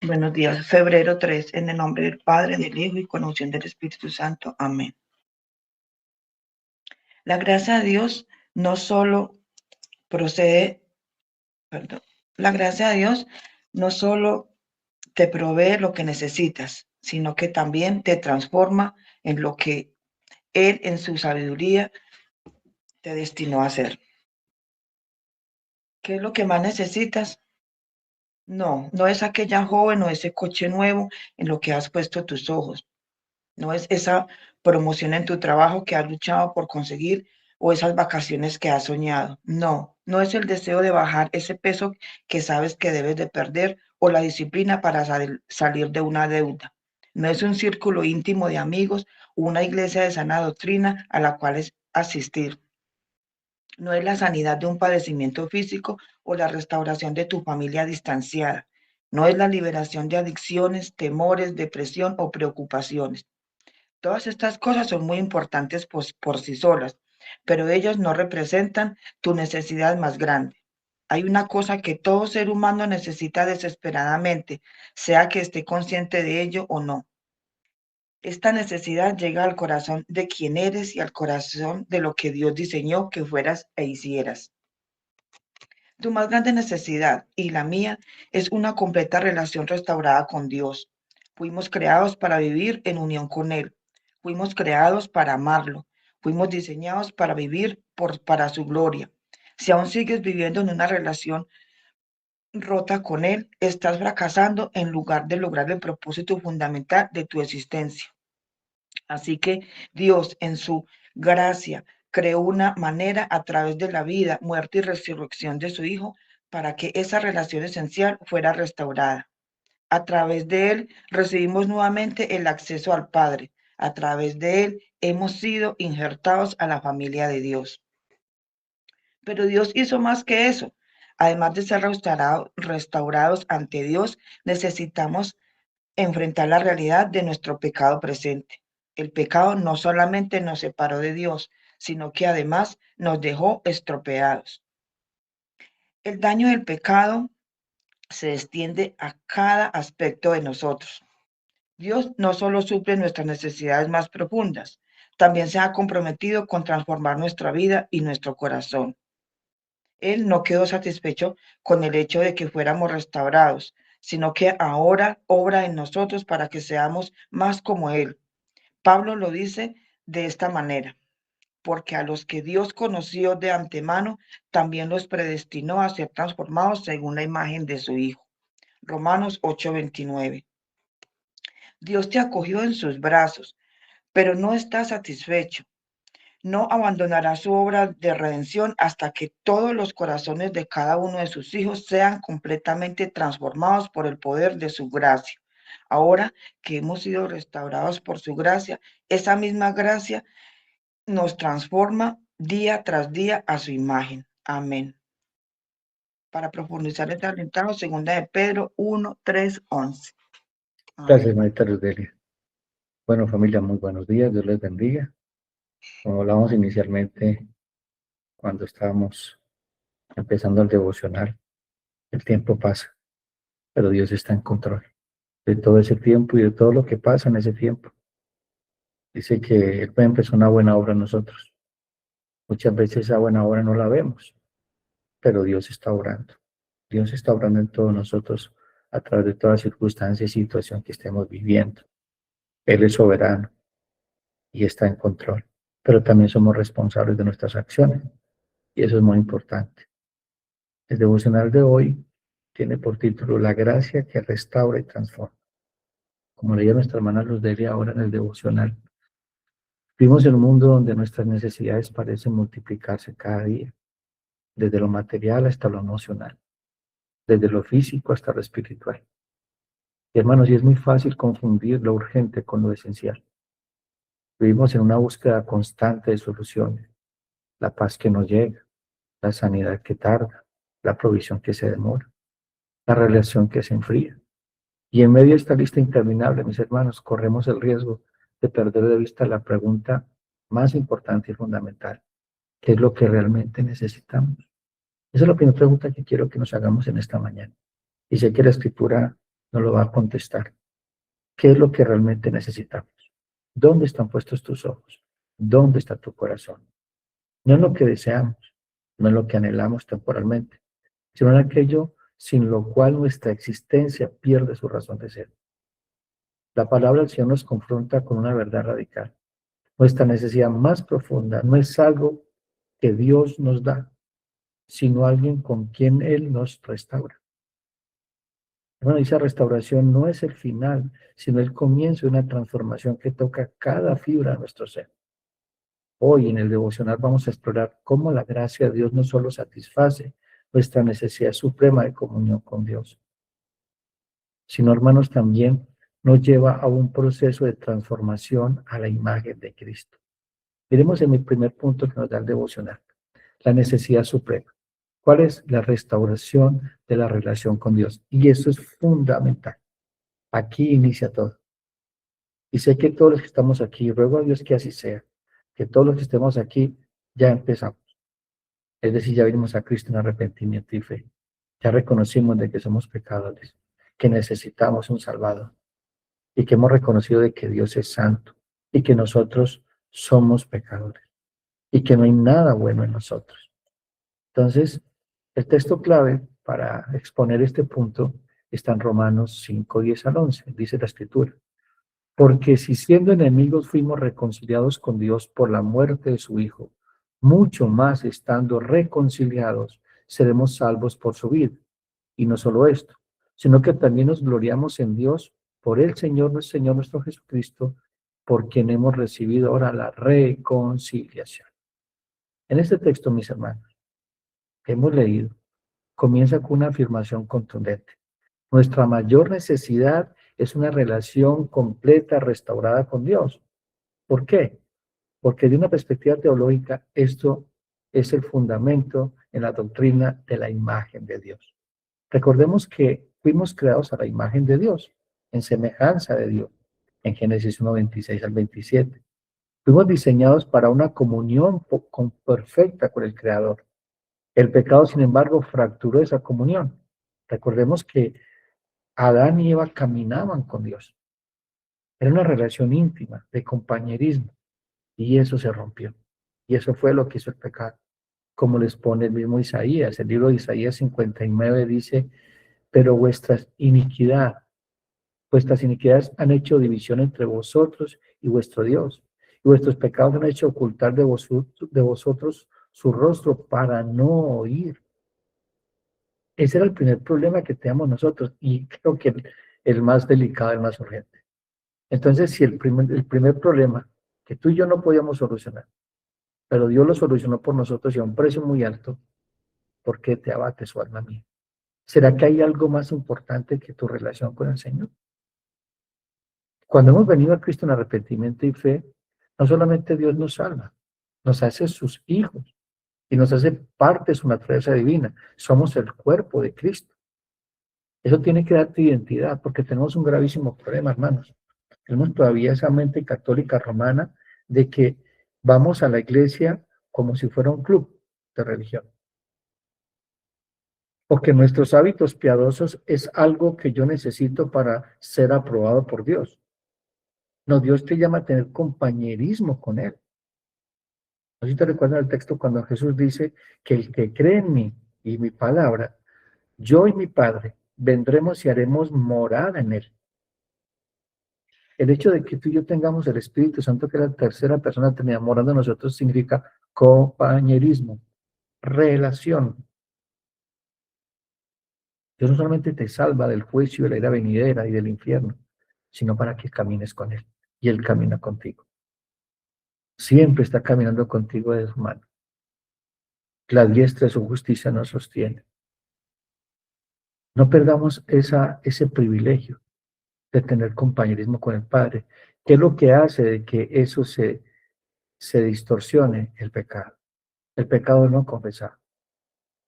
Buenos días, febrero 3, en el nombre del Padre, del Hijo y con unción del Espíritu Santo. Amén. La gracia de Dios no solo procede, la gracia de Dios no solo te provee lo que necesitas, sino que también te transforma en lo que Él en su sabiduría te destinó a hacer. ¿Qué es lo que más necesitas? No es aquella joven o ese coche nuevo en lo que has puesto tus ojos. No es esa promoción en tu trabajo que has luchado por conseguir o esas vacaciones que has soñado. No es el deseo de bajar ese peso que sabes que debes de perder o la disciplina para salir de una deuda. No es un círculo íntimo de amigos o una iglesia de sana doctrina a la cual es asistir. No es la sanidad de un padecimiento físico o la restauración de tu familia distanciada. No es la liberación de adicciones, temores, depresión o preocupaciones. Todas estas cosas son muy importantes por sí solas, pero ellas no representan tu necesidad más grande. Hay una cosa que todo ser humano necesita desesperadamente, sea que esté consciente de ello o no. Esta necesidad llega al corazón de quién eres y al corazón de lo que Dios diseñó que fueras e hicieras. Tu más grande necesidad y la mía es una completa relación restaurada con Dios. Fuimos creados para vivir en unión con Él. Fuimos creados para amarlo. Fuimos diseñados para vivir para su gloria. Si aún sigues viviendo en una relación rota con Él, estás fracasando en lugar de lograr el propósito fundamental de tu existencia. Así que Dios, en su gracia, creó una manera a través de la vida, muerte y resurrección de su Hijo para que esa relación esencial fuera restaurada. A través de Él recibimos nuevamente el acceso al Padre. A través de Él hemos sido injertados a la familia de Dios. Pero Dios hizo más que eso. Además de ser restaurados ante Dios, necesitamos enfrentar la realidad de nuestro pecado presente. El pecado no solamente nos separó de Dios, sino que además nos dejó estropeados. El daño del pecado se extiende a cada aspecto de nosotros. Dios no solo suple nuestras necesidades más profundas, también se ha comprometido con transformar nuestra vida y nuestro corazón. Él no quedó satisfecho con el hecho de que fuéramos restaurados, sino que ahora obra en nosotros para que seamos más como Él. Pablo lo dice de esta manera, porque a los que Dios conoció de antemano, también los predestinó a ser transformados según la imagen de su Hijo. Romanos 8:29. Dios te acogió en sus brazos, pero no está satisfecho. No abandonará su obra de redención hasta que todos los corazones de cada uno de sus hijos sean completamente transformados por el poder de su gracia. Ahora que hemos sido restaurados por su gracia, esa misma gracia nos transforma día tras día a su imagen. Amén. Para profundizar el talentado, segunda de Pedro 1:3-11. Gracias, maestra Rudelia. Bueno, familia, muy buenos días, Dios les bendiga. Como hablábamos inicialmente, cuando estábamos empezando el devocional, el tiempo pasa, pero Dios está en control de todo ese tiempo y de todo lo que pasa en ese tiempo. Dice que Él empezó una buena obra en nosotros. Muchas veces esa buena obra no la vemos, pero Dios está obrando. Dios está obrando en todos nosotros a través de toda circunstancia y situación que estemos viviendo. Él es soberano y está en control, pero también somos responsables de nuestras acciones y eso es muy importante. El devocional de hoy tiene por título La gracia que restaura y transforma. Como leía nuestra hermana Luzdelia ahora en el devocional, vivimos en un mundo donde nuestras necesidades parecen multiplicarse cada día, desde lo material hasta lo emocional, desde lo físico hasta lo espiritual. Y hermanos, y es muy fácil confundir lo urgente con lo esencial. Vivimos en una búsqueda constante de soluciones, la paz que no llega, la sanidad que tarda, la provisión que se demora, la relación que se enfría. Y en medio de esta lista interminable, mis hermanos, corremos el riesgo de perder de vista la pregunta más importante y fundamental: ¿qué es lo que realmente necesitamos? Esa es la primera pregunta que quiero que nos hagamos en esta mañana. Y sé que la Escritura nos lo va a contestar. ¿Qué es lo que realmente necesitamos? ¿Dónde están puestos tus ojos? ¿Dónde está tu corazón? No en lo que deseamos, no en lo que anhelamos temporalmente, sino en aquello sin lo cual nuestra existencia pierde su razón de ser. La palabra del Señor nos confronta con una verdad radical. Nuestra necesidad más profunda no es algo que Dios nos da, sino alguien con quien Él nos restaura. Bueno, esa restauración no es el final, sino el comienzo de una transformación que toca cada fibra de nuestro ser. Hoy en el devocional vamos a explorar cómo la gracia de Dios no solo satisface nuestra necesidad suprema de comunión con Dios, sino, hermanos, también nos lleva a un proceso de transformación a la imagen de Cristo. Miremos en el primer punto que nos da el devocional, la necesidad suprema. ¿Cuál es la restauración de la relación con Dios? Y eso es fundamental. Aquí inicia todo. Y sé que todos los que estamos aquí, ruego a Dios que así sea, que todos los que estemos aquí ya empezamos. Es decir, ya vinimos a Cristo en arrepentimiento y fe. Ya reconocimos de que somos pecadores, que necesitamos un Salvador y que hemos reconocido de que Dios es santo y que nosotros somos pecadores y que no hay nada bueno en nosotros. Entonces, el texto clave para exponer este punto está en Romanos 5, 10 al 11. Dice la Escritura: porque si siendo enemigos fuimos reconciliados con Dios por la muerte de su Hijo, mucho más estando reconciliados seremos salvos por su vida. Y no solo esto, sino que también nos gloriamos en Dios por el Señor nuestro Jesucristo, por quien hemos recibido ahora la reconciliación. En este texto, mis hermanos, que hemos leído, comienza con una afirmación contundente. Nuestra mayor necesidad es una relación completa, restaurada con Dios. ¿Por qué? Porque de una perspectiva teológica, esto es el fundamento en la doctrina de la imagen de Dios. Recordemos que fuimos creados a la imagen de Dios, en semejanza de Dios, en Génesis 1, 26 al 27. Fuimos diseñados para una comunión perfecta con el Creador. El pecado, sin embargo, fracturó esa comunión. Recordemos que Adán y Eva caminaban con Dios. Era una relación íntima, de compañerismo, y eso se rompió. Y eso fue lo que hizo el pecado. Como les pone el mismo Isaías, el libro de Isaías 59 dice: pero vuestras iniquidades han hecho división entre vosotros y vuestro Dios, y vuestros pecados han hecho ocultar de vosotros su rostro para no oír. Ese era el primer problema que teníamos nosotros, y creo que el más delicado, el más urgente. Entonces, si el primer problema que tú y yo no podíamos solucionar, pero Dios lo solucionó por nosotros y a un precio muy alto, ¿por qué te abate su alma mía? ¿Será que hay algo más importante que tu relación con el Señor? Cuando hemos venido a Cristo en arrepentimiento y fe, no solamente Dios nos salva, nos hace sus hijos y nos hace parte de su naturaleza divina. Somos el cuerpo de Cristo. Eso tiene que darte identidad, porque tenemos un gravísimo problema, hermanos. Tenemos todavía esa mente católica romana de que vamos a la iglesia como si fuera un club de religión. O que nuestros hábitos piadosos es algo que yo necesito para ser aprobado por Dios. No, Dios te llama a tener compañerismo con Él. No sé si te recuerdan el texto cuando Jesús dice que el que cree en mí y mi palabra, yo y mi Padre vendremos y haremos morada en Él. El hecho de que tú y yo tengamos el Espíritu Santo, que es la tercera persona tenía morando en nosotros, significa compañerismo, relación. Dios no solamente te salva del juicio, de la ira venidera y del infierno, sino para que camines con Él. Y Él camina contigo. Siempre está caminando contigo de su mano. La diestra de su justicia nos sostiene. No perdamos ese privilegio de tener compañerismo con el Padre, que es lo que hace de que eso se distorsione el pecado. El pecado no confesado,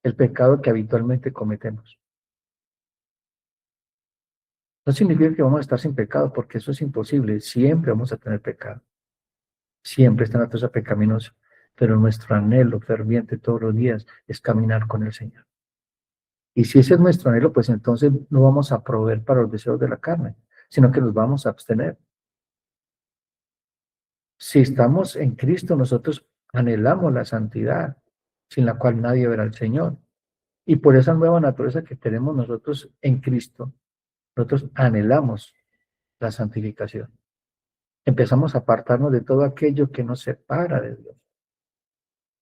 el pecado que habitualmente cometemos. No significa que vamos a estar sin pecado, porque eso es imposible. Siempre vamos a tener pecado. Siempre está naturaleza pecaminosa, pero nuestro anhelo ferviente todos los días es caminar con el Señor. Y si ese es nuestro anhelo, pues entonces no vamos a proveer para los deseos de la carne, sino que nos vamos a abstener. Si estamos en Cristo, nosotros anhelamos la santidad, sin la cual nadie verá al Señor. Y por esa nueva naturaleza que tenemos nosotros en Cristo, nosotros anhelamos la santificación. Empezamos a apartarnos de todo aquello que nos separa de Dios.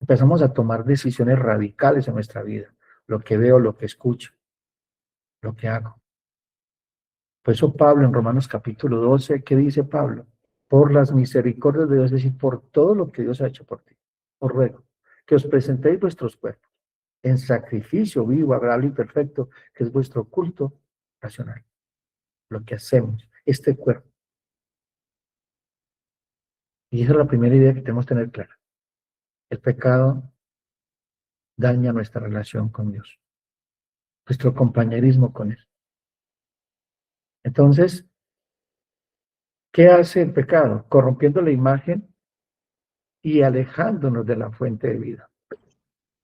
Empezamos a tomar decisiones radicales en nuestra vida. Lo que veo, lo que escucho, lo que hago. Por eso Pablo en Romanos capítulo 12, ¿qué dice Pablo? Por las misericordias de Dios, es decir, por todo lo que Dios ha hecho por ti. Os ruego que os presentéis vuestros cuerpos en sacrificio vivo, agradable y perfecto, que es vuestro culto racional. Lo que hacemos, este cuerpo. Y esa es la primera idea que tenemos que tener clara. El pecado daña nuestra relación con Dios, nuestro compañerismo con Él. Entonces, ¿qué hace el pecado? Corrompiendo la imagen y alejándonos de la fuente de vida.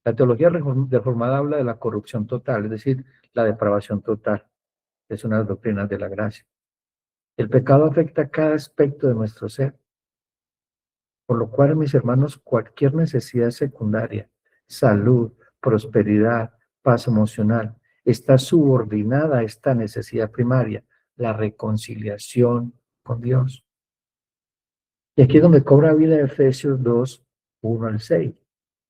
La teología reformada habla de la corrupción total, es decir, la depravación total. Es una de las doctrinas de la gracia. El pecado afecta cada aspecto de nuestro ser, por lo cual, mis hermanos, cualquier necesidad secundaria, salud, prosperidad, paz emocional, está subordinada a esta necesidad primaria, la reconciliación con Dios. Y aquí es donde cobra vida Efesios 2, 1 al 6.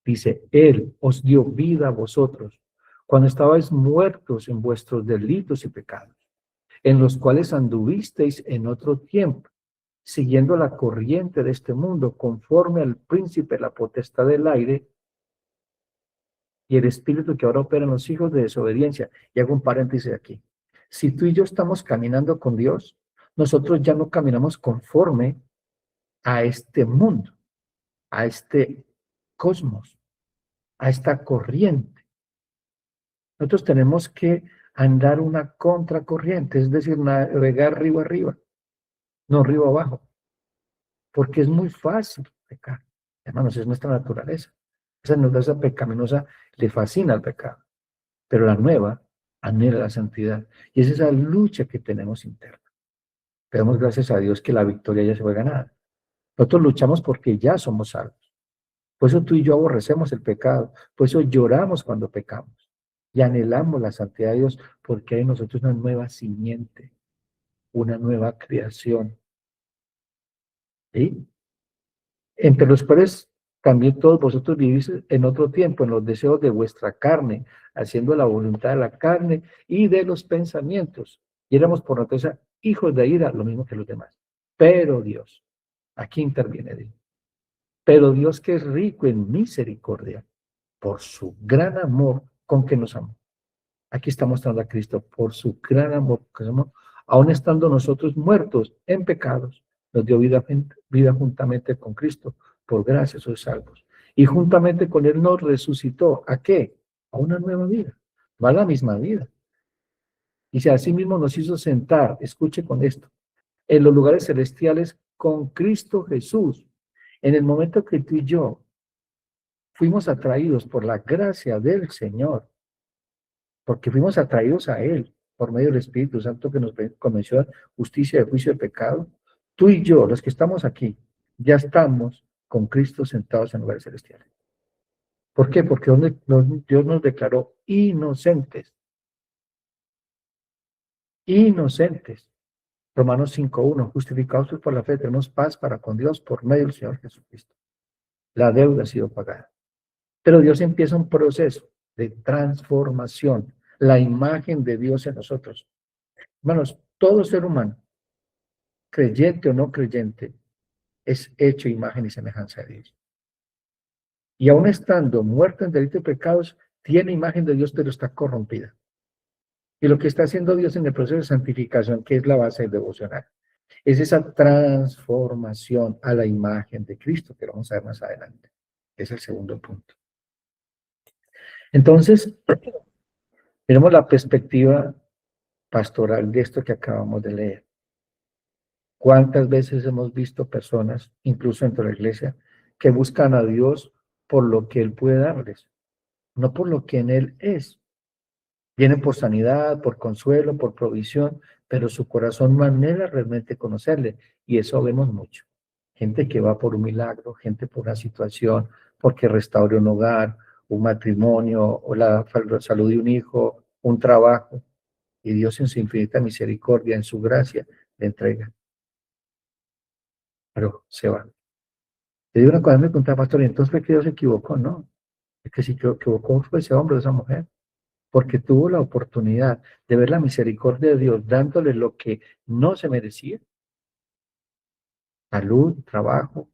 Dice, Él os dio vida a vosotros cuando estabais muertos en vuestros delitos y pecados, en los cuales anduvisteis en otro tiempo, siguiendo la corriente de este mundo, conforme al príncipe de la potestad del aire y el espíritu que ahora opera en los hijos de desobediencia. Y hago un paréntesis aquí. Si tú y yo estamos caminando con Dios, nosotros ya no caminamos conforme a este mundo, a este cosmos, a esta corriente. Nosotros tenemos que andar una contracorriente, es decir, navegar río arriba, no río abajo, porque es muy fácil pecar. Hermanos, es nuestra naturaleza. Esa naturaleza pecaminosa le fascina al pecado, pero la nueva anhela la santidad. Y es esa lucha que tenemos interna. Pero damos gracias a Dios que la victoria ya se fue ganada. Nosotros luchamos porque ya somos salvos. Por eso tú y yo aborrecemos el pecado. Por eso lloramos cuando pecamos. Y anhelamos la santidad de Dios porque hay en nosotros una nueva simiente, una nueva creación. ¿Sí? Entre los cuales también todos vosotros vivís en otro tiempo, en los deseos de vuestra carne, haciendo la voluntad de la carne y de los pensamientos. Y éramos por naturaleza hijos de ira, lo mismo que los demás. Pero Dios, aquí interviene Dios. Pero Dios, que es rico en misericordia, por su gran amor con que nos amó. Aquí está mostrando a Cristo por su gran amor, aún estando nosotros muertos en pecados, nos dio vida juntamente con Cristo. Por gracia sois salvos. Y juntamente con Él nos resucitó. ¿A qué? A una nueva vida. No a la misma vida. Y si así mismo nos hizo sentar, escuche con esto, en los lugares celestiales con Cristo Jesús. En el momento que tú y yo fuimos atraídos por la gracia del Señor, porque fuimos atraídos a Él por medio del Espíritu Santo que nos convenció de justicia, de juicio, de pecado. Tú y yo, los que estamos aquí, ya estamos con Cristo sentados en lugares celestiales. ¿Por qué? Porque Dios nos declaró inocentes. Inocentes. Romanos 5:1, justificados por la fe, tenemos paz para con Dios por medio del Señor Jesucristo. La deuda ha sido pagada. Pero Dios empieza un proceso de transformación, la imagen de Dios en nosotros. Hermanos, todo ser humano, creyente o no creyente, es hecho imagen y semejanza de Dios. Y aún estando muerto en delitos y pecados, tiene imagen de Dios, pero está corrompida. Y lo que está haciendo Dios en el proceso de santificación, que es la base del devocional, es esa transformación a la imagen de Cristo, que lo vamos a ver más adelante. Es el segundo punto. Entonces, miremos la perspectiva pastoral de esto que acabamos de leer. ¿Cuántas veces hemos visto personas, incluso dentro de la iglesia, que buscan a Dios por lo que Él puede darles, no por lo que en Él es? Vienen por sanidad, por consuelo, por provisión, pero su corazón no anhela realmente conocerle. Y eso vemos mucho. Gente que va por un milagro, gente por una situación, porque restaure un hogar, un matrimonio, o la salud de un hijo, un trabajo. Y Dios en su infinita misericordia, en su gracia, le entrega. Pero se va. Le digo una cosa, me preguntaba, pastor, ¿y entonces fue que Dios se equivocó? No, es que si se equivocó fue ese hombre o esa mujer, porque tuvo la oportunidad de ver la misericordia de Dios dándole lo que no se merecía, salud, trabajo,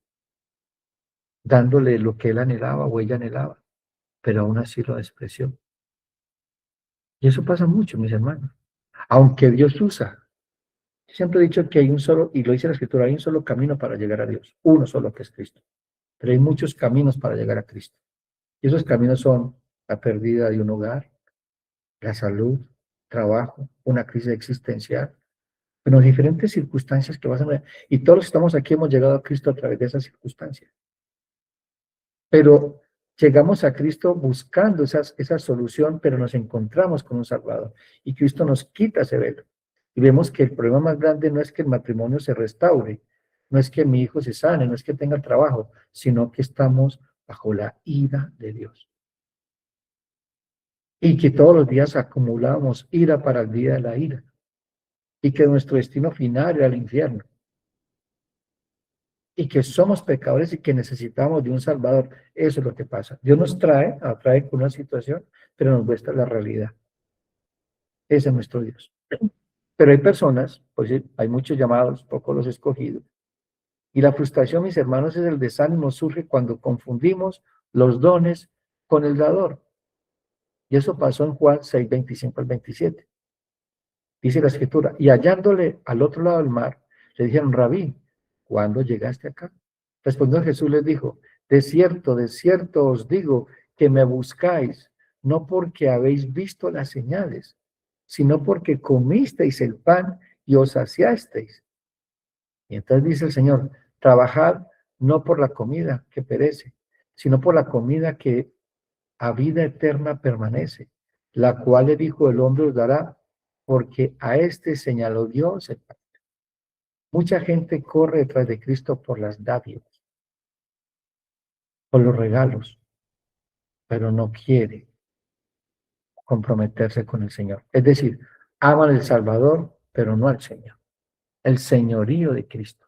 dándole lo que él anhelaba o ella anhelaba, pero aún así lo despreció. Y eso pasa mucho, mis hermanos. Aunque Dios usa, siempre he dicho que hay un solo, y lo dice la Escritura, hay un solo camino para llegar a Dios, uno solo que es Cristo. Pero hay muchos caminos para llegar a Cristo. Y esos caminos son la pérdida de un hogar, la salud, trabajo, una crisis existencial, bueno, diferentes circunstancias que pasan. Y todos los que estamos aquí hemos llegado a Cristo a través de esas circunstancias. Pero llegamos a Cristo buscando esa solución, pero nos encontramos con un Salvador. Y Cristo nos quita ese velo. Y vemos que el problema más grande no es que el matrimonio se restaure, no es que mi hijo se sane, no es que tenga trabajo, sino que estamos bajo la ira de Dios. Y que todos los días acumulamos ira para el día de la ira. Y que nuestro destino final era el infierno. Y que somos pecadores y que necesitamos de un Salvador. Eso es lo que pasa. Dios nos atrae con una situación, pero nos muestra la realidad. Ese es nuestro Dios. Pero hay personas, pues sí, hay muchos llamados, pocos los escogidos. Y la frustración, mis hermanos, es el desánimo surge cuando confundimos los dones con el dador. Y eso pasó en Juan 6, 25 al 27. Dice la Escritura, y hallándole al otro lado del mar, le dijeron, Rabí, ¿cuándo llegaste acá? Respondió Jesús, les dijo, de cierto os digo que me buscáis, no porque habéis visto las señales, sino porque comisteis el pan y os saciasteis. Y entonces dice el Señor, trabajad no por la comida que perece, sino por la comida que a vida eterna permanece, la cual el Hijo del Hombre os dará, porque a este señaló Dios. Mucha gente corre detrás de Cristo por las dádivas, por los regalos, pero no quiere comprometerse con el Señor. Es decir, aman al Salvador, pero no al Señor. El señorío de Cristo.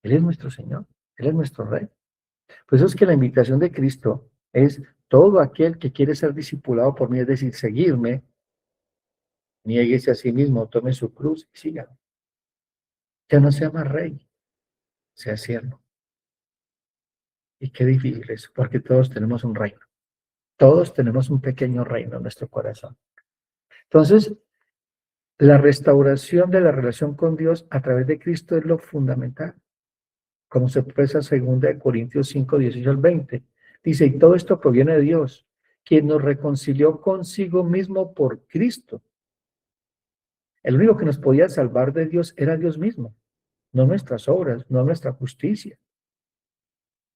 Él es nuestro Señor, Él es nuestro Rey. Por eso es que la invitación de Cristo es todo aquel que quiere ser discipulado por mí, es decir, seguirme, niéguese a sí mismo, tome su cruz y sígame. Ya no sea más rey, sea siervo. Y qué difícil es, porque todos tenemos un reino. Todos tenemos un pequeño reino en nuestro corazón. Entonces, la restauración de la relación con Dios a través de Cristo es lo fundamental. Como se expresa 2 Corintios 5, 18 al 20. Dice, y todo esto proviene de Dios, quien nos reconcilió consigo mismo por Cristo. El único que nos podía salvar de Dios era Dios mismo, no nuestras obras, no nuestra justicia.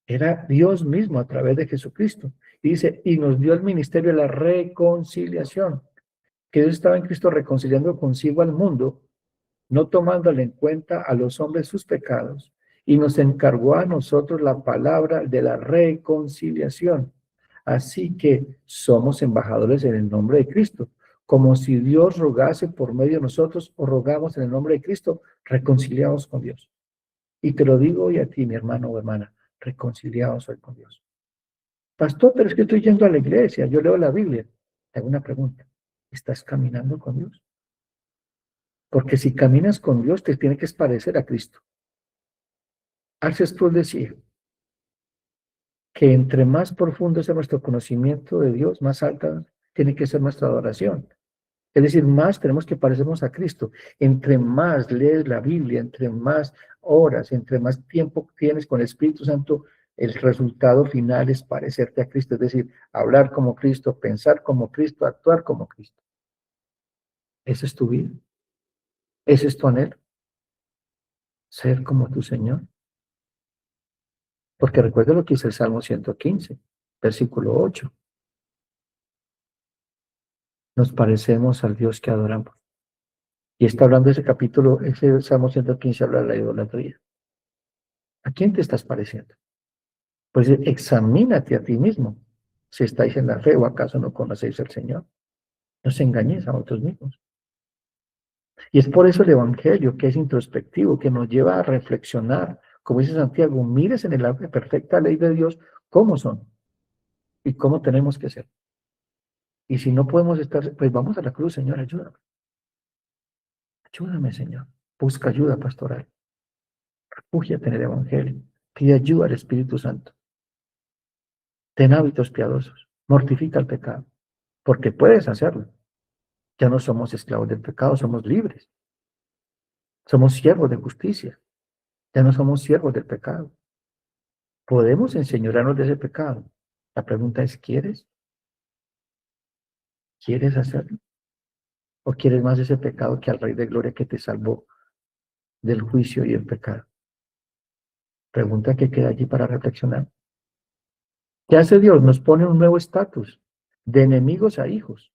Era Dios mismo a través de Jesucristo. Y dice, y nos dio el ministerio de la reconciliación, que Dios estaba en Cristo reconciliando consigo al mundo, no tomándole en cuenta a los hombres sus pecados, y nos encargó a nosotros la palabra de la reconciliación. Así que somos embajadores en el nombre de Cristo, como si Dios rogase por medio de nosotros o rogamos en el nombre de Cristo, reconciliados con Dios. Y te lo digo hoy a ti, mi hermano o hermana, reconciliados hoy con Dios. Pastor, pero es que estoy yendo a la iglesia, yo leo la Biblia. Te hago una pregunta, ¿estás caminando con Dios? Porque si caminas con Dios, te tiene que parecer a Cristo. Arces tú decir que entre más profundo sea nuestro conocimiento de Dios, más alta tiene que ser nuestra adoración. Es decir, más tenemos que parecernos a Cristo. Entre más lees la Biblia, entre más horas, entre más tiempo tienes con el Espíritu Santo, el resultado final es parecerte a Cristo. Es decir, hablar como Cristo, pensar como Cristo, actuar como Cristo. Esa es tu vida. Ese es tu anhelo. Ser como tu Señor. Porque recuerda lo que dice el Salmo 115, versículo 8. nos parecemos al Dios que adoramos. Y está hablando ese capítulo, ese Salmo 115 habla de la idolatría. ¿A quién te estás pareciendo? Pues examínate a ti mismo, si estáis en la fe o acaso no conocéis al Señor. No os engañéis a vosotros mismos. Y es por eso el Evangelio, que es introspectivo, que nos lleva a reflexionar, como dice Santiago, mires en la perfecta ley de Dios cómo son y cómo tenemos que ser. Y si no podemos estar, pues vamos a la cruz, Señor, ayúdame. Ayúdame, Señor. Busca ayuda pastoral. Refúgiate en el Evangelio. Pide ayuda al Espíritu Santo. Ten hábitos piadosos. Mortifica el pecado. Porque puedes hacerlo. Ya no somos esclavos del pecado, somos libres. Somos siervos de justicia. Ya no somos siervos del pecado. Podemos enseñarnos de ese pecado. La pregunta es, ¿quieres? ¿Quieres hacerlo? ¿O quieres más ese pecado que al Rey de Gloria que te salvó del juicio y el pecado? Pregunta que queda allí para reflexionar. ¿Qué hace Dios? Nos pone un nuevo estatus de enemigos a hijos.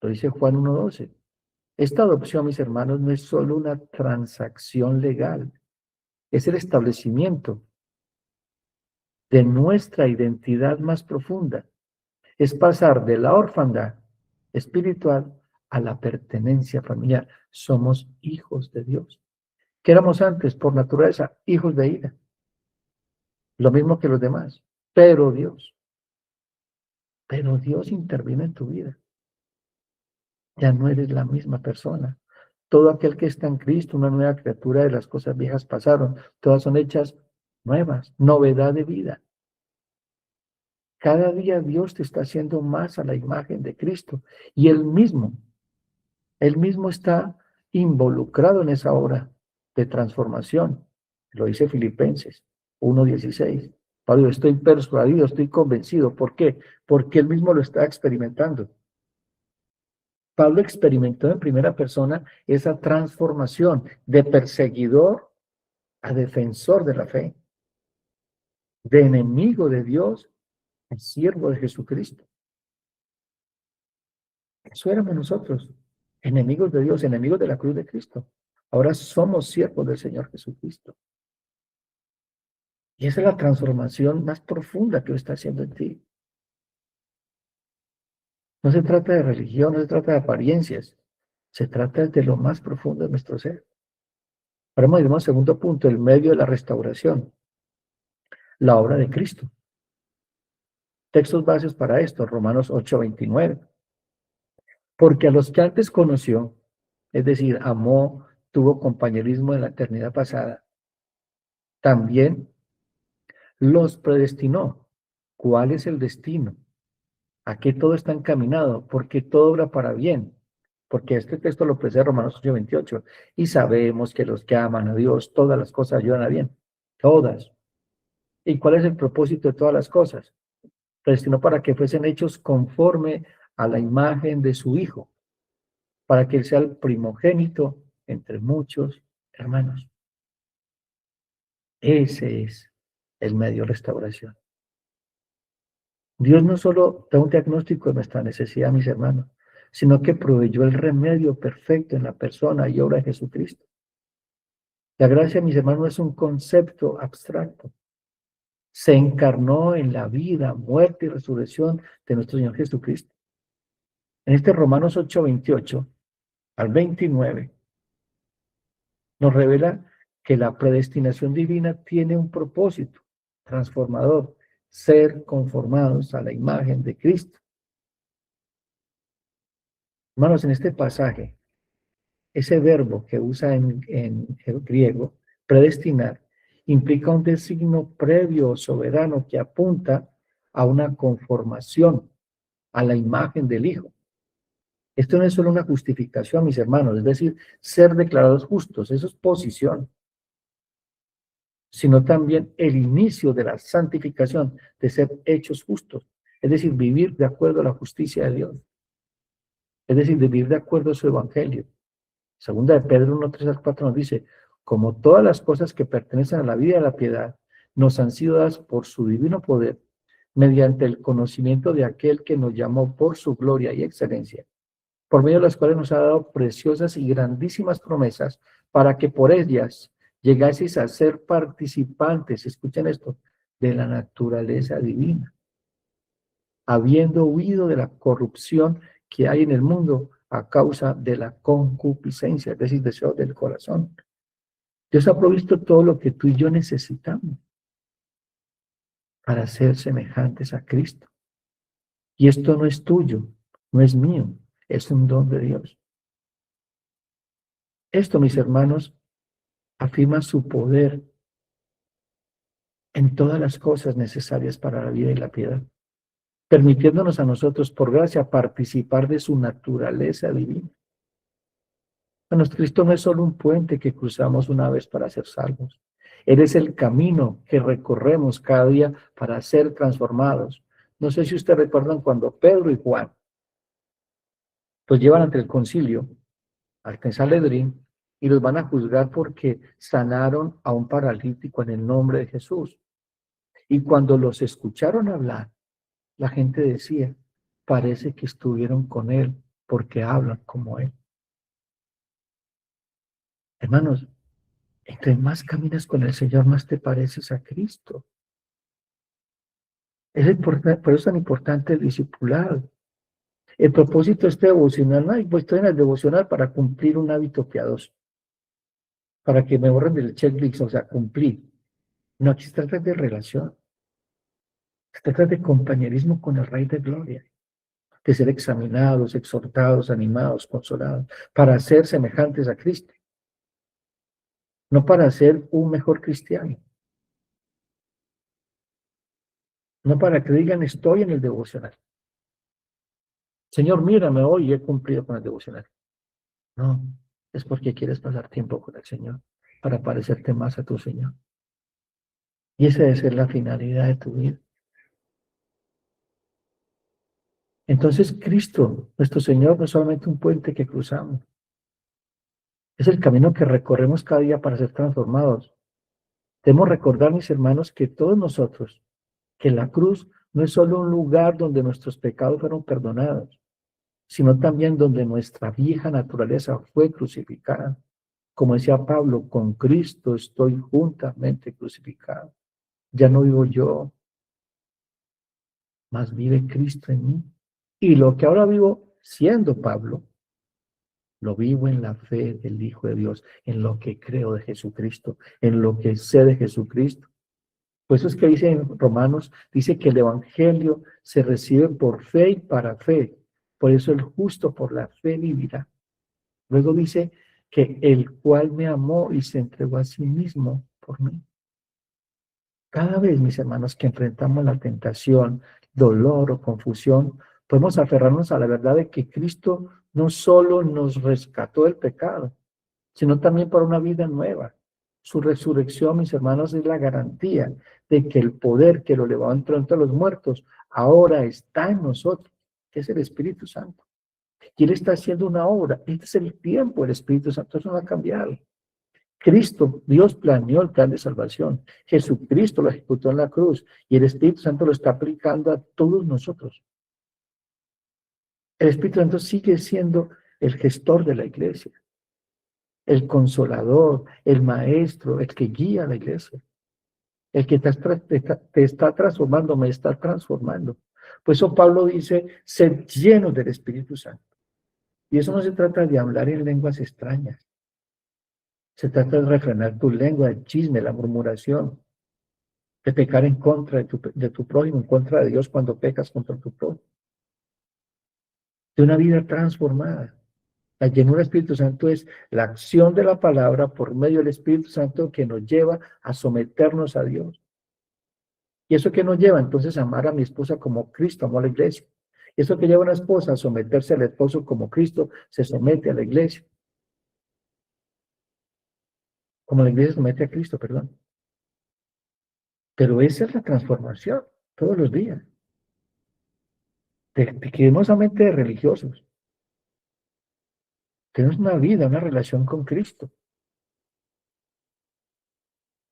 Lo dice Juan 1:12. Esta adopción, mis hermanos, no es solo una transacción legal, es el establecimiento de nuestra identidad más profunda. Es pasar de la orfandad espiritual a la pertenencia familiar. Somos hijos de Dios. ¿Qué éramos antes? Por naturaleza, hijos de ira. Lo mismo que los demás. Pero Dios interviene en tu vida. Ya no eres la misma persona. Todo aquel que está en Cristo, una nueva criatura, de las cosas viejas pasaron, todas son hechas nuevas, novedad de vida. Cada día Dios te está haciendo más a la imagen de Cristo y Él mismo está involucrado en esa obra de transformación. Lo dice Filipenses 1:16. Pablo, estoy persuadido, estoy convencido. ¿Por qué? Porque Él mismo lo está experimentando. Pablo experimentó en primera persona esa transformación de perseguidor a defensor de la fe, de enemigo de Dios a siervo de Jesucristo. Eso éramos nosotros, enemigos de Dios, enemigos de la cruz de Cristo. Ahora somos siervos del Señor Jesucristo. Y esa es la transformación más profunda que Dios está haciendo en ti. No se trata de religión, no se trata de apariencias, se trata de lo más profundo de nuestro ser. Ahora vamos al segundo punto, el medio de la restauración, la obra de Cristo. Textos bases para esto, Romanos 8:29. Porque a los que antes conoció, es decir, amó, tuvo compañerismo en la eternidad pasada, también los predestinó. ¿Cuál es el destino? ¿A qué todo está encaminado? Porque todo obra para bien. Porque este texto lo precede Romanos 8:28. Y sabemos que los que aman a Dios, todas las cosas ayudan a bien. Todas. ¿Y cuál es el propósito de todas las cosas? Predestinó para que fuesen hechos conforme a la imagen de su Hijo, para que Él sea el primogénito entre muchos hermanos. Ese es el medio de restauración. Dios no solo da un diagnóstico de nuestra necesidad, mis hermanos, sino que proveyó el remedio perfecto en la persona y obra de Jesucristo. La gracia, mis hermanos, no es un concepto abstracto. Se encarnó en la vida, muerte y resurrección de nuestro Señor Jesucristo. En este Romanos 8:28 al 29 nos revela que la predestinación divina tiene un propósito transformador, ser conformados a la imagen de Cristo. Hermanos, en este pasaje, ese verbo que usa en el griego, predestinar, implica un designio previo o soberano que apunta a una conformación a la imagen del Hijo. Esto no es solo una justificación, mis hermanos, es decir, ser declarados justos, eso es posición, sino también el inicio de la santificación, de ser hechos justos, es decir, vivir de acuerdo a la justicia de Dios, es decir, vivir de acuerdo a su evangelio. Segunda de Pedro 1:3-4 nos dice, como todas las cosas que pertenecen a la vida y a la piedad, nos han sido dadas por su divino poder, mediante el conocimiento de aquel que nos llamó por su gloria y excelencia, por medio de las cuales nos ha dado preciosas y grandísimas promesas, para que por ellas llegaseis a ser participantes, escuchen esto, de la naturaleza divina, habiendo huido de la corrupción que hay en el mundo a causa de la concupiscencia, es decir, deseo del corazón. Dios ha provisto todo lo que tú y yo necesitamos para ser semejantes a Cristo. Y esto no es tuyo, no es mío, es un don de Dios. Esto, mis hermanos, afirma su poder en todas las cosas necesarias para la vida y la piedad, permitiéndonos a nosotros, por gracia, participar de su naturaleza divina. Bueno, Cristo no es solo un puente que cruzamos una vez para ser salvos. Él es el camino que recorremos cada día para ser transformados. No sé si ustedes recuerdan cuando Pedro y Juan los llevan ante el concilio, al Sanedrín, y los van a juzgar porque sanaron a un paralítico en el nombre de Jesús. Y cuando los escucharon hablar, la gente decía, parece que estuvieron con él porque hablan como él. Hermanos, entre más caminas con el Señor, más te pareces a Cristo. Por eso es tan importante el discipulado. El propósito de este devocional, no, pues estoy en el devocional para cumplir un hábito piadoso, para que me borren del checklist, o sea, cumplir. No, aquí se trata de relación, se trata de compañerismo con el Rey de Gloria, de ser examinados, exhortados, animados, consolados, para ser semejantes a Cristo, no para ser un mejor cristiano, no para que digan estoy en el devocional. Señor, mírame, hoy he cumplido con el devocional. No, es porque quieres pasar tiempo con el Señor, para parecerte más a tu Señor. Y esa debe ser la finalidad de tu vida. Entonces, Cristo, nuestro Señor, no es solamente un puente que cruzamos, es el camino que recorremos cada día para ser transformados. Debemos recordar, mis hermanos, que todos nosotros, que la cruz no es solo un lugar donde nuestros pecados fueron perdonados, sino también donde nuestra vieja naturaleza fue crucificada. Como decía Pablo, con Cristo estoy juntamente crucificado. Ya no vivo yo, mas vive Cristo en mí. Y lo que ahora vivo siendo Pablo, lo vivo en la fe del Hijo de Dios, en lo que creo de Jesucristo, en lo que sé de Jesucristo. Por eso es que dice en Romanos, dice que el Evangelio se recibe por fe y para fe. Por eso el justo por la fe vivirá. Luego dice que el cual me amó y se entregó a sí mismo por mí. Cada vez, mis hermanos, que enfrentamos la tentación, dolor o confusión, podemos aferrarnos a la verdad de que Cristo no solo nos rescató del pecado, sino también para una vida nueva. Su resurrección, mis hermanos, es la garantía de que el poder que lo levantó entre los muertos ahora está en nosotros, que es el Espíritu Santo. Y Él está haciendo una obra. Este es el tiempo del Espíritu Santo, eso no ha cambiado. Cristo, Dios planeó el plan de salvación. Jesucristo lo ejecutó en la cruz y el Espíritu Santo lo está aplicando a todos nosotros. El Espíritu Santo sigue siendo el gestor de la iglesia, el consolador, el maestro, el que guía a la iglesia, el que te está transformando, me está transformando. Por eso Pablo dice, sed llenos del Espíritu Santo. Y eso no se trata de hablar en lenguas extrañas. Se trata de refrenar tu lengua, el chisme, la murmuración, de pecar en contra de tu prójimo, en contra de Dios cuando pecas contra tu prójimo. De una vida transformada. La llenura del Espíritu Santo es la acción de la palabra por medio del Espíritu Santo que nos lleva a someternos a Dios. ¿Y eso que nos lleva? Entonces a amar a mi esposa como Cristo amó a la iglesia. ¿Y eso que lleva a una esposa a someterse al esposo como Cristo se somete a la iglesia? Como la iglesia se somete a Cristo, perdón. Pero esa es la transformación todos los días. De que no solamente de religiosos. Tenemos una vida, una relación con Cristo.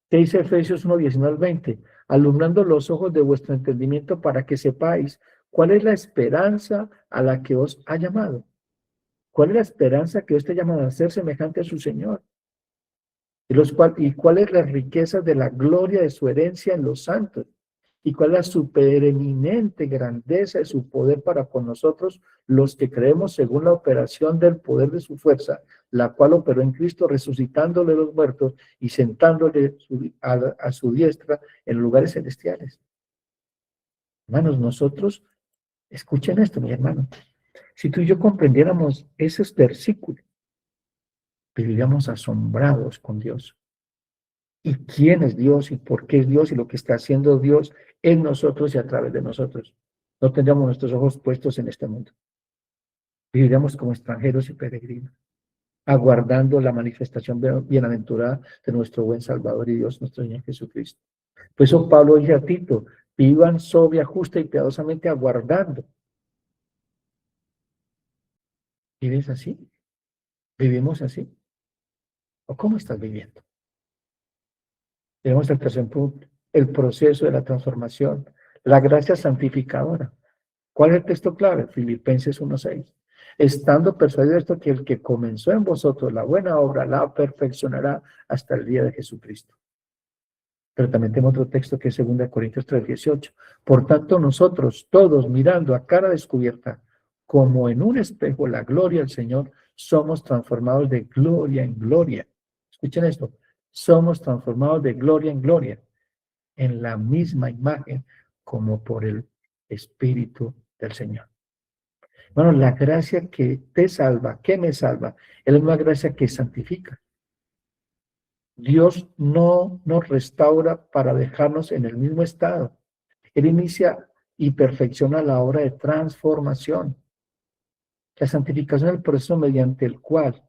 ¿Qué dice Efesios 1, 19 al 20? alumbrando los ojos de vuestro entendimiento para que sepáis cuál es la esperanza a la que os ha llamado. ¿Cuál es la esperanza que os está llamado a ser semejante a su Señor? Y cuáles las riquezas de la gloria de su herencia en los santos, y cuál es la supereminente grandeza de su poder para con nosotros, los que creemos según la operación del poder de su fuerza, la cual operó en Cristo, resucitándole los muertos y sentándole a su diestra en lugares celestiales. Hermanos, nosotros, escuchen esto, mi hermano, si tú y yo comprendiéramos esos versículos, viviríamos asombrados con Dios. ¿Y quién es Dios y por qué es Dios y lo que está haciendo Dios en nosotros y a través de nosotros? No tendríamos nuestros ojos puestos en este mundo. Viviríamos como extranjeros y peregrinos, aguardando la manifestación bienaventurada de nuestro buen Salvador y Dios, nuestro Señor Jesucristo. Por eso Pablo dice a Tito, vivan sobria, justa y piadosamente aguardando. ¿Vives así? ¿Vivimos así? ¿O cómo estás viviendo? Tenemos el tercer punto, el proceso de la transformación, la gracia santificadora. ¿Cuál es el texto clave? Filipenses 1:6. Estando persuadido de esto, que el que comenzó en vosotros la buena obra la perfeccionará hasta el día de Jesucristo. Pero también tenemos otro texto que es 2 Corintios 3:18. Por tanto, nosotros todos mirando a cara descubierta, como en un espejo, la gloria del Señor, somos transformados de gloria en gloria. Escuchen esto. Somos transformados de gloria en gloria, en la misma imagen, como por el Espíritu del Señor. Bueno, la gracia que te salva, que me salva, es la misma gracia que santifica. Dios no nos restaura para dejarnos en el mismo estado. Él inicia y perfecciona la obra de transformación. La santificación es el proceso mediante el cual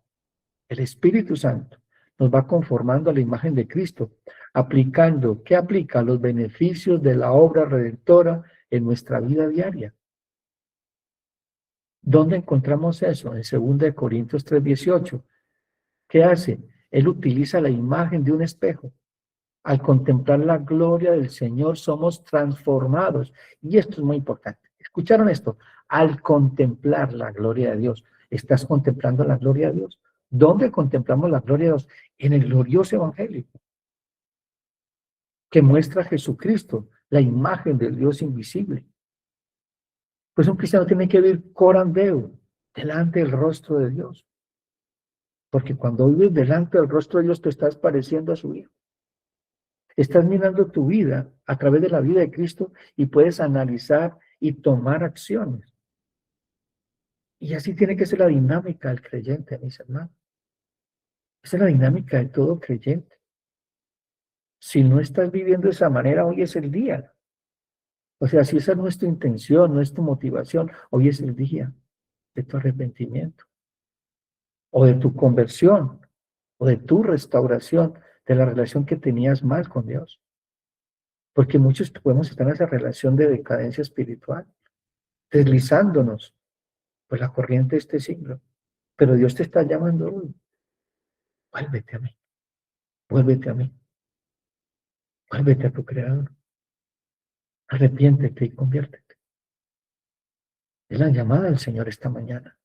el Espíritu Santo nos va conformando a la imagen de Cristo, aplicando, ¿qué aplica? Los beneficios de la obra redentora en nuestra vida diaria. ¿Dónde encontramos eso? En 2 Corintios 3:18. ¿Qué hace? Él utiliza la imagen de un espejo. Al contemplar la gloria del Señor somos transformados. Y esto es muy importante. ¿Escucharon esto? Al contemplar la gloria de Dios. ¿Estás contemplando la gloria de Dios? ¿Dónde contemplamos la gloria de Dios? En el glorioso Evangelio, que muestra a Jesucristo, la imagen del Dios invisible. Pues un cristiano tiene que vivir corandeo, delante del rostro de Dios. Porque cuando vives delante del rostro de Dios, te estás pareciendo a su Hijo. Estás mirando tu vida a través de la vida de Cristo y puedes analizar y tomar acciones. Y así tiene que ser la dinámica del creyente, mis hermanos. Esa es la dinámica de todo creyente. Si no estás viviendo de esa manera, hoy es el día. O sea, si esa no es tu intención, no es tu motivación, hoy es el día de tu arrepentimiento, o de tu conversión, o de tu restauración de la relación que tenías mal con Dios. Porque muchos podemos estar en esa relación de decadencia espiritual, deslizándonos por la corriente de este siglo. Pero Dios te está llamando hoy. Vuélvete a mí, vuélvete a mí, vuélvete a tu Creador. Arrepiéntete y conviértete. Es la llamada del Señor esta mañana.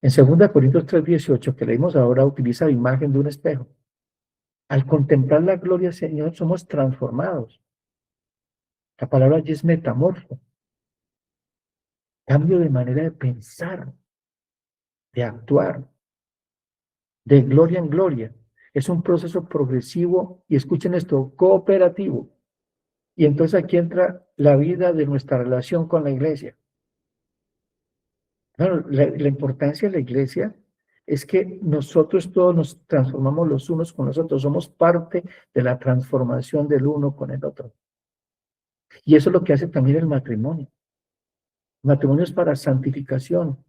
En 2 Corintios 3:18, que leímos ahora, utiliza la imagen de un espejo. Al contemplar la gloria del Señor, somos transformados. La palabra allí es metamorfo. Cambio de manera de pensar, de actuar, de gloria en gloria. Es un proceso progresivo y escuchen esto, cooperativo. Y entonces aquí entra la vida de nuestra relación con la iglesia. Bueno, la importancia de la iglesia es que nosotros todos nos transformamos los unos con los otros, somos parte de la transformación del uno con el otro. Y eso es lo que hace también el matrimonio. El matrimonio es para santificación,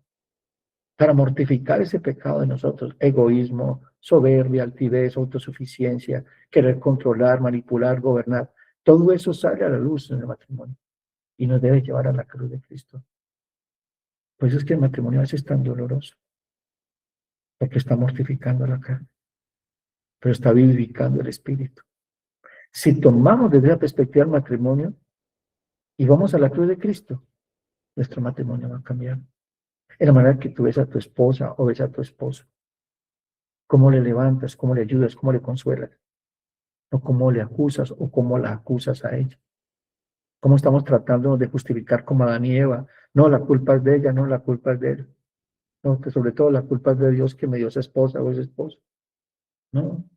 para mortificar ese pecado de nosotros, egoísmo, soberbia, altivez, autosuficiencia, querer controlar, manipular, gobernar. Todo eso sale a la luz en el matrimonio y nos debe llevar a la cruz de Cristo. Por eso es que el matrimonio a veces es tan doloroso, porque está mortificando la carne, pero está vivificando el espíritu. Si tomamos desde la perspectiva del matrimonio y vamos a la cruz de Cristo, nuestro matrimonio va a cambiar. En la manera que tú ves a tu esposa o ves a tu esposo, cómo le levantas, cómo le ayudas, cómo le consuelas, o cómo le acusas o cómo la acusas a ella. Cómo estamos tratando de justificar como Adán y Eva. No, la culpa es de ella, no, la culpa es de él. No, que sobre todo la culpa es de Dios que me dio esa esposa o ese esposo. No.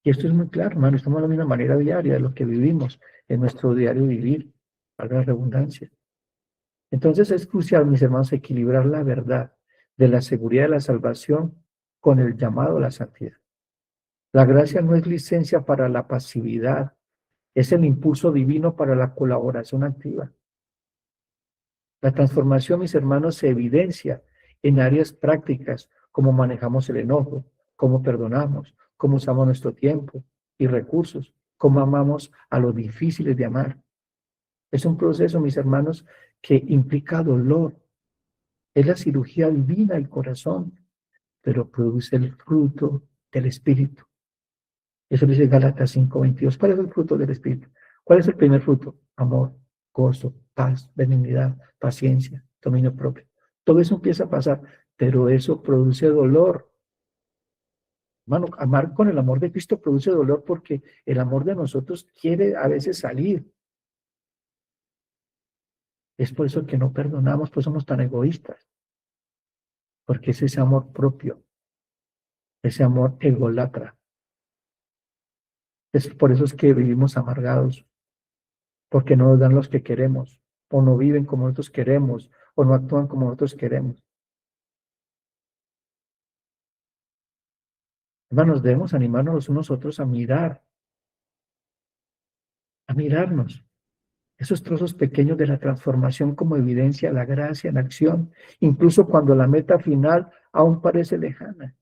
Y esto es muy claro, hermano. Estamos de la misma manera diaria de lo que vivimos en nuestro diario vivir, valga la redundancia. Entonces es crucial, mis hermanos, equilibrar la verdad de la seguridad de la salvación con el llamado a la santidad. La gracia no es licencia para la pasividad, es el impulso divino para la colaboración activa. La transformación, mis hermanos, se evidencia en áreas prácticas, como manejamos el enojo, cómo perdonamos, cómo usamos nuestro tiempo y recursos, cómo amamos a los difíciles de amar. Es un proceso, mis hermanos, que implica dolor. Es la cirugía divina del corazón, pero produce el fruto del Espíritu. Eso dice Gálatas 5:22. ¿Cuál es el fruto del Espíritu? ¿Cuál es el primer fruto? Amor, gozo, paz, benignidad, paciencia, dominio propio. Todo eso empieza a pasar, pero eso produce dolor. Hermano, amar con el amor de Cristo produce dolor porque el amor de nosotros quiere a veces salir. Es por eso que no perdonamos, pues somos tan egoístas. Porque es ese amor propio, ese amor ególatra. Es por eso es que vivimos amargados, porque no nos dan los que queremos, o no viven como nosotros queremos, o no actúan como nosotros queremos. Hermanos, debemos animarnos los unos a otros a mirar, a mirarnos. Esos trozos pequeños de la transformación como evidencia de la gracia en acción, incluso cuando la meta final aún parece lejana.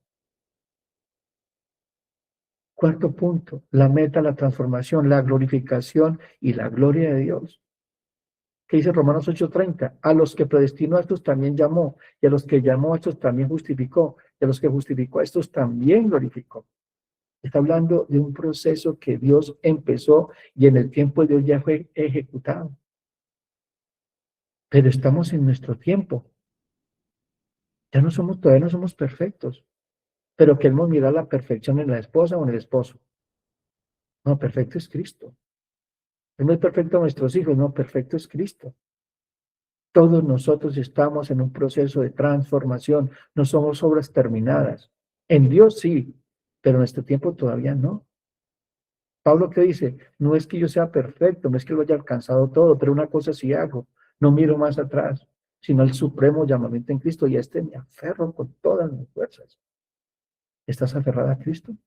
Cuarto punto, la meta, la transformación, la glorificación y la gloria de Dios. ¿Qué dice Romanos 8:30? A los que predestinó a estos también llamó, y a los que llamó a estos también justificó, y a los que justificó a estos también glorificó. Está hablando de un proceso que Dios empezó y en el tiempo de Dios ya fue ejecutado. Pero estamos en nuestro tiempo. Todavía no somos perfectos, pero queremos mirar la perfección en la esposa o en el esposo. No, perfecto es Cristo. No es perfecto nuestros hijos, no, perfecto es Cristo. Todos nosotros estamos en un proceso de transformación, no somos obras terminadas. En Dios sí, pero en nuestro tiempo todavía no. Pablo, ¿qué dice? No es que yo sea perfecto, no es que lo haya alcanzado todo, pero una cosa sí hago, no miro más atrás, sino al supremo llamamiento en Cristo, y a este me aferro con todas mis fuerzas. ¿Estás aferrada a Cristo?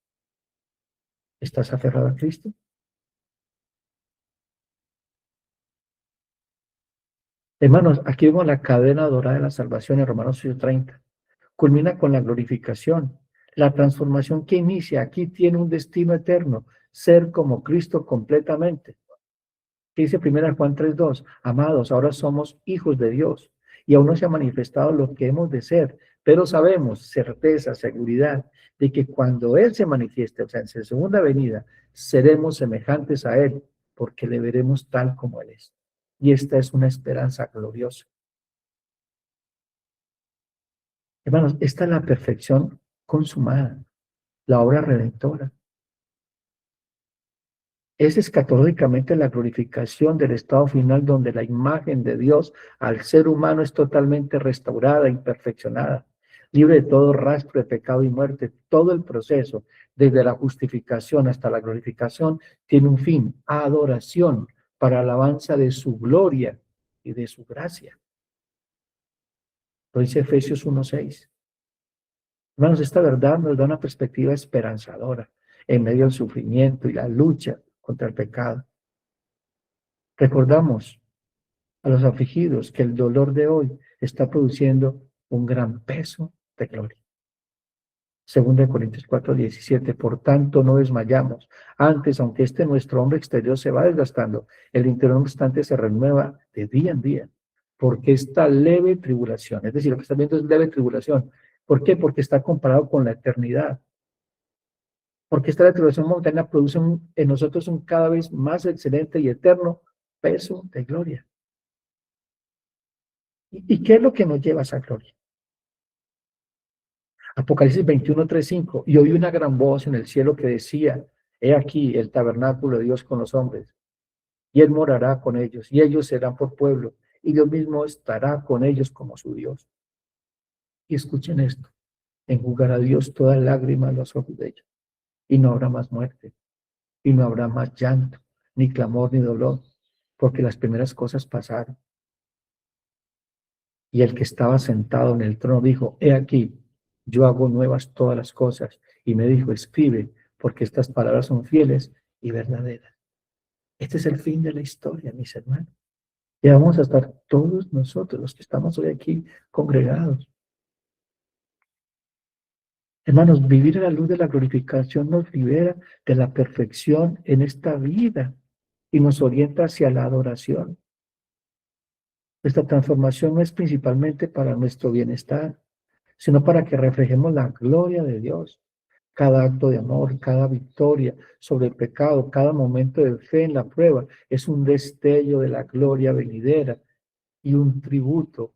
¿Estás aferrada a Cristo? Hermanos, aquí vemos la cadena dorada de la salvación en Romanos 8:30. Culmina con la glorificación. La transformación que inicia aquí tiene un destino eterno, ser como Cristo completamente. ¿Qué dice 1 Juan 3:2? Amados, ahora somos hijos de Dios y aún no se ha manifestado lo que hemos de ser, pero sabemos, certeza, seguridad, de que cuando Él se manifieste, o sea, en su segunda venida, seremos semejantes a Él, porque le veremos tal como Él es. Y esta es una esperanza gloriosa. Hermanos, esta es la perfección consumada, la obra redentora. Es escatológicamente la glorificación del estado final donde la imagen de Dios al ser humano es totalmente restaurada y perfeccionada, libre de todo rastro de pecado y muerte. Todo el proceso, desde la justificación hasta la glorificación, tiene un fin: adoración para alabanza de su gloria y de su gracia. Lo dice Efesios 1:6. Hermanos, esta verdad nos da una perspectiva esperanzadora en medio del sufrimiento y la lucha contra el pecado. Recordamos a los afligidos que el dolor de hoy está produciendo un gran peso de gloria. 2 Corintios 4:17. Por tanto, no desmayamos. Antes, aunque nuestro hombre exterior se va desgastando, el interior no obstante se renueva de día en día. Porque esta leve tribulación, es decir, lo que están viendo es leve tribulación. ¿Por qué? Porque está comparado con la eternidad. porque esta retribución momentánea produce en nosotros un cada vez más excelente y eterno peso de gloria. ¿Y qué es lo que nos lleva a esa gloria? Apocalipsis 21, 3, 5. Y oí una gran voz en el cielo que decía, he aquí el tabernáculo de Dios con los hombres, y él morará con ellos, y ellos serán por pueblo, y Dios mismo estará con ellos como su Dios. Y escuchen esto, enjugará Dios toda lágrima en los ojos de ellos, y no habrá más muerte, y no habrá más llanto, ni clamor, ni dolor, porque las primeras cosas pasaron. Y el que estaba sentado en el trono dijo, he aquí, yo hago nuevas todas las cosas. Y me dijo, escribe, porque estas palabras son fieles y verdaderas. Este es el fin de la historia, mis hermanos. Y vamos a estar todos nosotros, los que estamos hoy aquí congregados. Hermanos, vivir a la luz de la glorificación nos libera de la perfección en esta vida y nos orienta hacia la adoración. Esta transformación no es principalmente para nuestro bienestar, sino para que reflejemos la gloria de Dios. Cada acto de amor, cada victoria sobre el pecado, cada momento de fe en la prueba es un destello de la gloria venidera y un tributo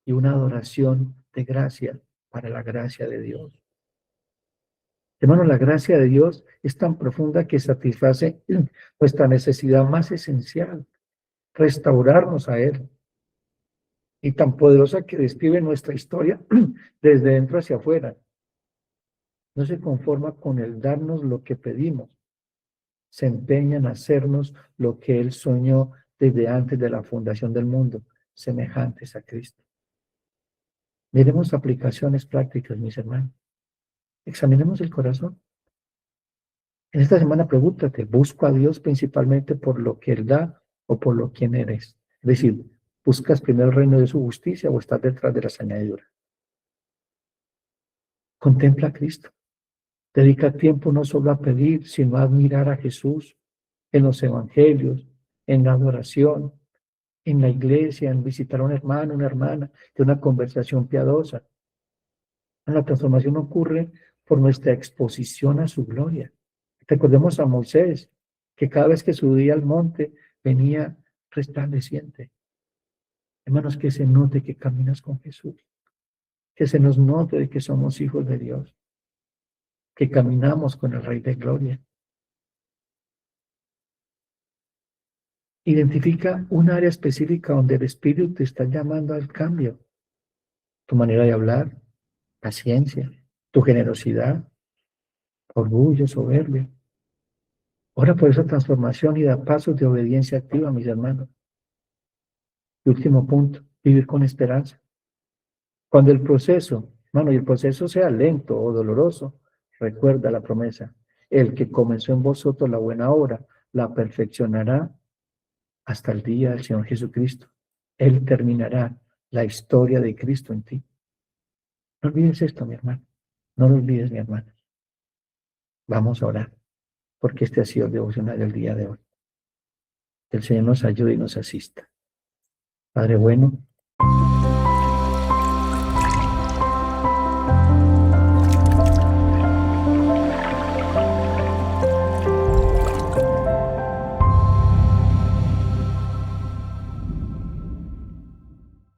y una adoración de gracia para la gracia de Dios. Hermano, la gracia de Dios es tan profunda que satisface nuestra necesidad más esencial, restaurarnos a Él, y tan poderosa que describe nuestra historia desde dentro hacia afuera. No se conforma con el darnos lo que pedimos, se empeña en hacernos lo que Él soñó desde antes de la fundación del mundo, semejantes a Cristo. Miremos aplicaciones prácticas, mis hermanos. Examinemos el corazón. En esta semana pregúntate, ¿busco a Dios principalmente por lo que Él da o por lo que eres? Es decir, ¿buscas primero el reino de su justicia o estás detrás de las añadiduras? Contempla a Cristo. Dedica tiempo no solo a pedir, sino a admirar a Jesús en los evangelios, en la adoración, en la iglesia, en visitar a un hermano, una hermana, de una conversación piadosa. La transformación ocurre por nuestra exposición a su gloria. Recordemos a Moisés, que cada vez que subía al monte venía resplandeciente. Hermanos, que se note que caminas con Jesús, que se nos note de que somos hijos de Dios, que caminamos con el Rey de Gloria. Identifica un área específica donde el Espíritu te está llamando al cambio. Tu manera de hablar, paciencia, tu generosidad, orgullo, soberbia. Ora por esa transformación y da pasos de obediencia activa, mis hermanos. Y último punto, vivir con esperanza. Cuando el proceso, y el proceso sea lento o doloroso, recuerda la promesa. El que comenzó en vosotros la buena obra, la perfeccionará hasta el día del Señor Jesucristo. Él terminará la historia de Cristo en ti. No olvides esto, mi hermano. No lo olvides, mi hermano. Vamos a orar, porque este ha sido el devocional del día de hoy. Que el Señor nos ayude y nos asista. Padre bueno,